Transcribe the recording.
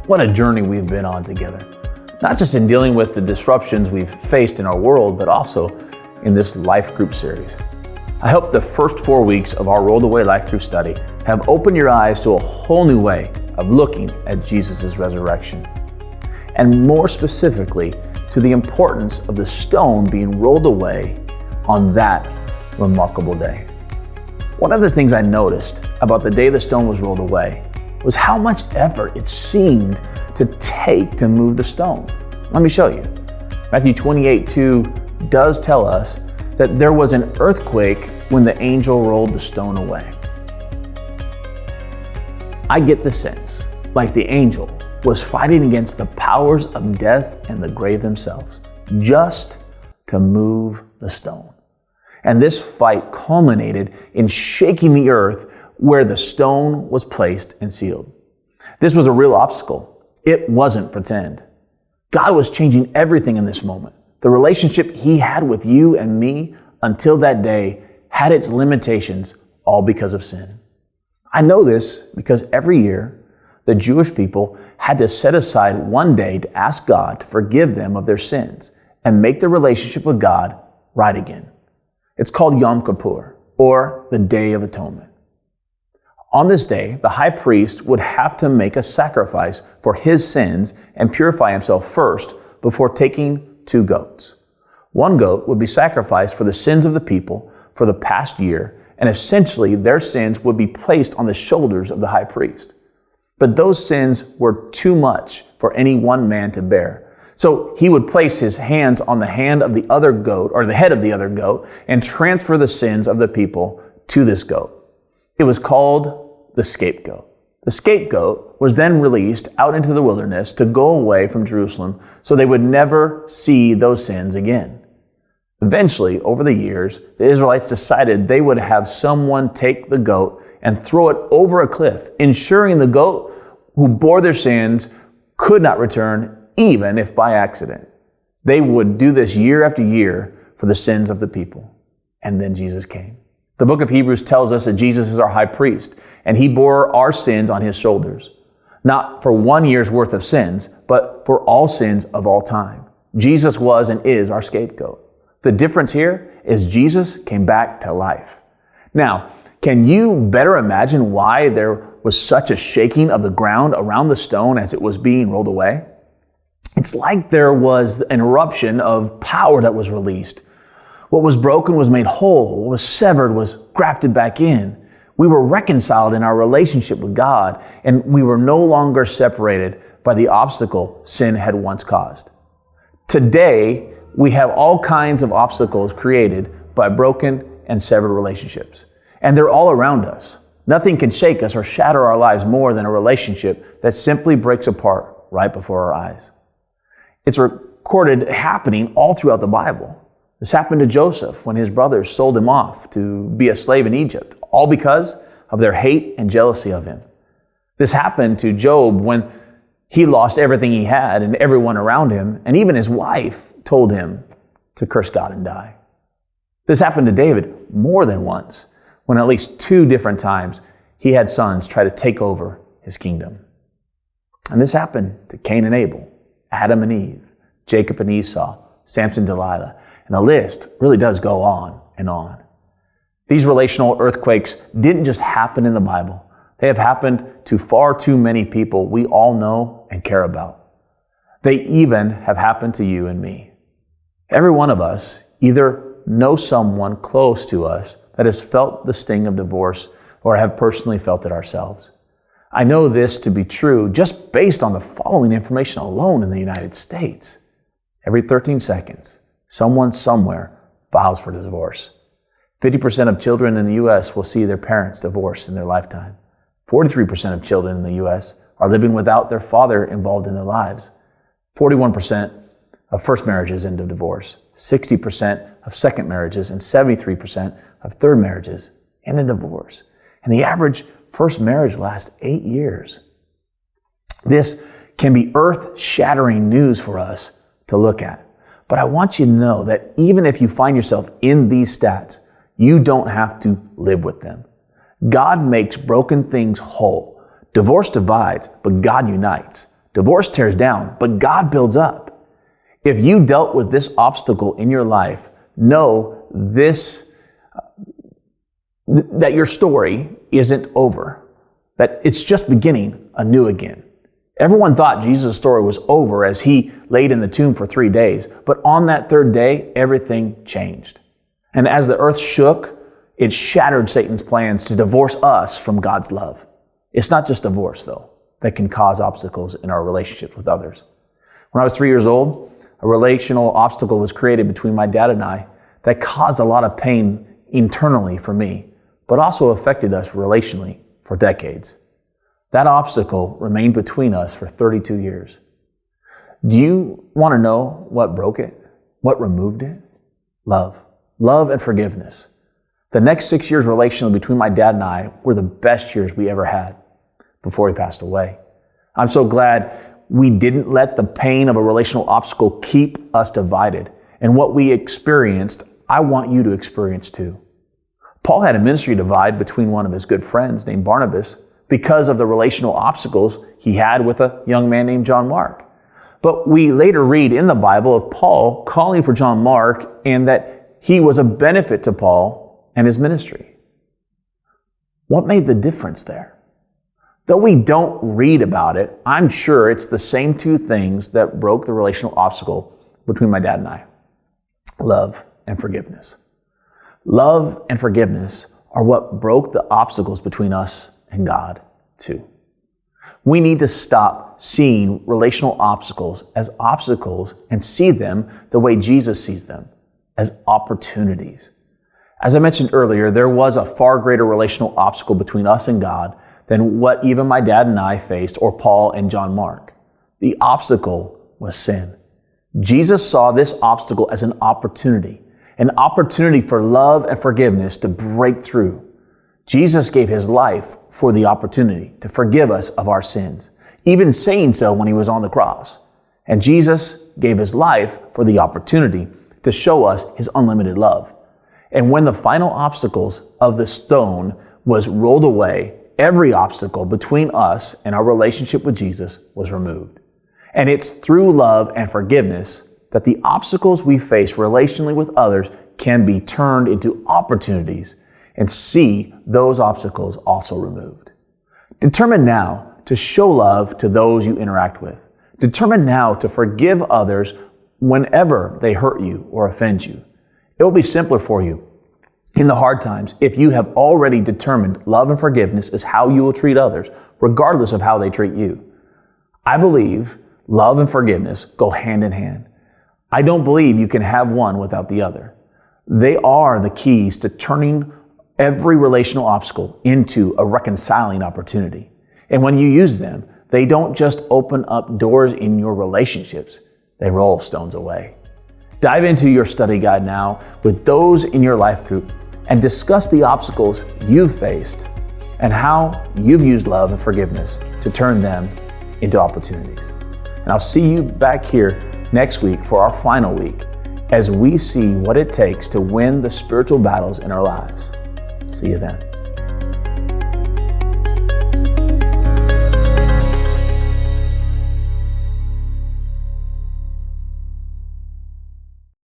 What a journey we've been on together. Not just in dealing with the disruptions we've faced in our world, but also in this life group series. I hope the first 4 weeks of our Rolled Away Life Group study have opened your eyes to a whole new way of looking at Jesus' resurrection. And more specifically, to the importance of the stone being rolled away on that remarkable day. One of the things I noticed about the day the stone was rolled away was how much effort it seemed to take to move the stone. Let me show you. Matthew 28:2 does tell us that there was an earthquake when the angel rolled the stone away. I get the sense, like the angel was fighting against the powers of death and the grave themselves, just to move the stone. And this fight culminated in shaking the earth where the stone was placed and sealed. This was a real obstacle. It wasn't pretend. God was changing everything in this moment. The relationship He had with you and me until that day had its limitations, all because of sin. I know this because every year, the Jewish people had to set aside one day to ask God to forgive them of their sins and make their relationship with God right again. It's called Yom Kippur, or the Day of Atonement. On this day, the high priest would have to make a sacrifice for his sins and purify himself first before taking 2 goats. One goat would be sacrificed for the sins of the people for the past year, and essentially their sins would be placed on the shoulders of the high priest. But those sins were too much for any one man to bear. So he would place his hands on the hand of the other goat, or the head of the other goat, and transfer the sins of the people to this goat. It was called the scapegoat. The scapegoat was then released out into the wilderness to go away from Jerusalem so they would never see those sins again. Eventually, over the years, the Israelites decided they would have someone take the goat and throw it over a cliff, ensuring the goat who bore their sins could not return, even if by accident. They would do this year after year for the sins of the people. And then Jesus came. The book of Hebrews tells us that Jesus is our high priest, and He bore our sins on His shoulders. Not for 1 year's worth of sins, but for all sins of all time. Jesus was and is our scapegoat. The difference here is Jesus came back to life. Now, can you better imagine why there was such a shaking of the ground around the stone as it was being rolled away? It's like there was an eruption of power that was released. What was broken was made whole. What was severed was grafted back in. We were reconciled in our relationship with God, and we were no longer separated by the obstacle sin had once caused. Today, we have all kinds of obstacles created by broken and severed relationships. And they're all around us. Nothing can shake us or shatter our lives more than a relationship that simply breaks apart right before our eyes. It's recorded happening all throughout the Bible. This happened to Joseph when his brothers sold him off to be a slave in Egypt, all because of their hate and jealousy of him. This happened to Job when he lost everything he had and everyone around him, and even his wife told him to curse God and die. This happened to David more than once, when at least 2 different times he had sons try to take over his kingdom. And this happened to Cain and Abel, Adam and Eve, Jacob and Esau, Samson and Delilah, and the list really does go on and on. These relational earthquakes didn't just happen in the Bible. They have happened to far too many people we all know and care about. They even have happened to you and me. Every one of us either know someone close to us that has felt the sting of divorce or have personally felt it ourselves. I know this to be true just based on the following information alone in the United States. Every 13 seconds, someone somewhere files for divorce. 50% of children in the U.S. will see their parents divorced in their lifetime. 43% of children in the U.S. are living without their father involved in their lives. 41% of first marriages end in divorce. 60% of second marriages and 73% of third marriages end in divorce. And the average first marriage lasts 8 years. This can be earth-shattering news for us to look at. But I want you to know that even if you find yourself in these stats, you don't have to live with them. God makes broken things whole. Divorce divides, but God unites. Divorce tears down, but God builds up. If you dealt with this obstacle in your life, know that your story isn't over, that it's just beginning anew again. Everyone thought Jesus' story was over as he laid in the tomb for 3 days, but on that third day, everything changed. And as the earth shook, it shattered Satan's plans to divorce us from God's love. It's not just divorce, though, that can cause obstacles in our relationships with others. When I was 3 years old, a relational obstacle was created between my dad and I that caused a lot of pain internally for me, but also affected us relationally for decades. That obstacle remained between us for 32 years. Do you want to know what broke it? What removed it? Love. Love and forgiveness. The next 6 years relationally between my dad and I were the best years we ever had before he passed away. I'm so glad we didn't let the pain of a relational obstacle keep us divided. And what we experienced, I want you to experience too. Paul had a ministry divide between one of his good friends named Barnabas because of the relational obstacles he had with a young man named John Mark. But we later read in the Bible of Paul calling for John Mark and that he was a benefit to Paul and his ministry. What made the difference there? Though we don't read about it, I'm sure it's the same two things that broke the relational obstacle between my dad and I. Love and forgiveness. Love and forgiveness are what broke the obstacles between us and God too. We need to stop seeing relational obstacles as obstacles and see them the way Jesus sees them, as opportunities. As I mentioned earlier, there was a far greater relational obstacle between us and God than what even my dad and I faced, or Paul and John Mark. The obstacle was sin. Jesus saw this obstacle as an opportunity for love and forgiveness to break through. Jesus gave his life for the opportunity to forgive us of our sins, even saying so when he was on the cross. And Jesus gave his life for the opportunity to show us his unlimited love. And when the final obstacles of the stone was rolled away, every obstacle between us and our relationship with Jesus was removed. And it's through love and forgiveness that the obstacles we face relationally with others can be turned into opportunities and see those obstacles also removed. Determine now to show love to those you interact with. Determine now to forgive others whenever they hurt you or offend you. It will be simpler for you in the hard times if you have already determined love and forgiveness is how you will treat others, regardless of how they treat you. I believe love and forgiveness go hand in hand. I don't believe you can have one without the other. They are the keys to turning every relational obstacle into a reconciling opportunity. And when you use them, they don't just open up doors in your relationships, they roll stones away. Dive into your study guide now with those in your life group and discuss the obstacles you've faced and how you've used love and forgiveness to turn them into opportunities. And I'll see you back here next week for our final week as we see what it takes to win the spiritual battles in our lives. See you then.